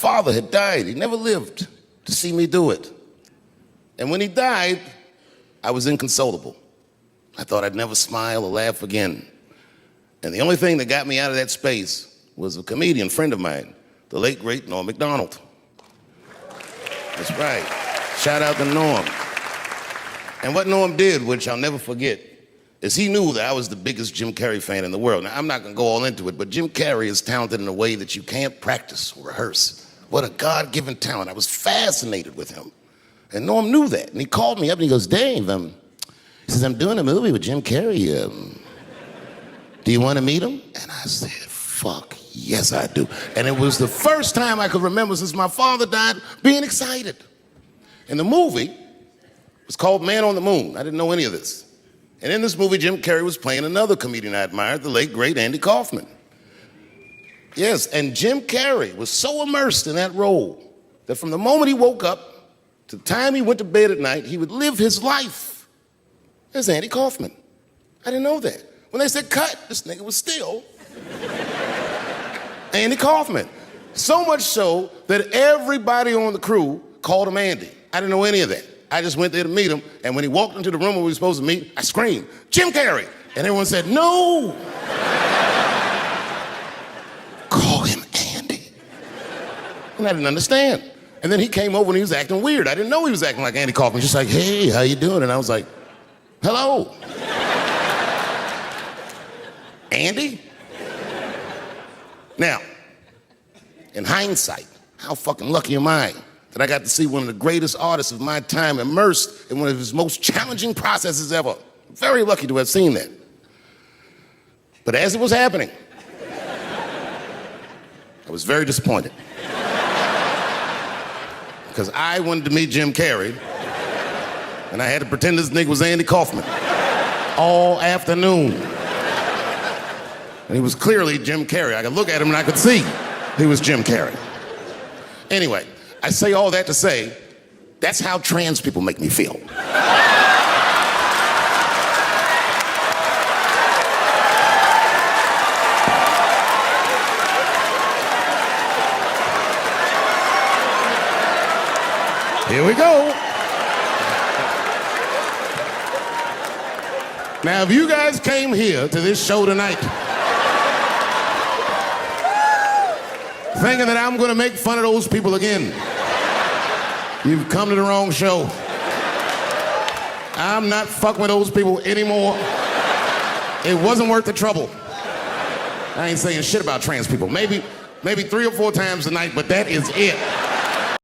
father had died. He never lived to see me do it. And when he died, I was inconsolable. I thought I'd never smile or laugh again. And the only thing that got me out of that space was a comedian friend of mine, the late, great Norm Macdonald. That's right. Shout out to Norm. And what Norm did, which I'll never forget, is he knew that I was the biggest Jim Carrey fan in the world. Now, I'm not going to go all into it, but Jim Carrey is talented in a way that you can't practice or rehearse. What a God-given talent. I was fascinated with him. And Norm knew that. And he called me up and he goes, Dave, he says, I'm doing a movie with Jim Carrey. Do you want to meet him? And I said, fuck, yes, I do. And it was the first time I could remember since my father died being excited. And the movie was called Man on the Moon. I didn't know any of this. And in this movie, Jim Carrey was playing another comedian I admired, the late, great Andy Kaufman. Yes, and Jim Carrey was so immersed in that role that from the moment he woke up to the time he went to bed at night, he would live his life as Andy Kaufman. I didn't know that. When they said cut, this nigga was still Andy Kaufman. So much so that everybody on the crew called him Andy. I didn't know any of that. I just went there to meet him, and when he walked into the room where we were supposed to meet, I screamed, Jim Carrey! And everyone said, no! Call him Andy. And I didn't understand. And then he came over and he was acting weird. I didn't know he was acting like Andy Kaufman. Just like, hey, how you doing? And I was like, hello. Andy? Now, in hindsight, how fucking lucky am I that I got to see one of the greatest artists of my time immersed in one of his most challenging processes ever. Very lucky to have seen that. But as it was happening, I was very disappointed. Because I wanted to meet Jim Carrey, and I had to pretend this nigga was Andy Kaufman all afternoon. And he was clearly Jim Carrey. I could look at him and I could see he was Jim Carrey. Anyway, I say all that to say, that's how trans people make me feel. Here we go. Now, if you guys came here to this show tonight thinking that I'm gonna make fun of those people again, you've come to the wrong show. I'm not fucking with those people anymore. It wasn't worth the trouble. I ain't saying shit about trans people. Maybe 3 or 4 times a night, but that is it.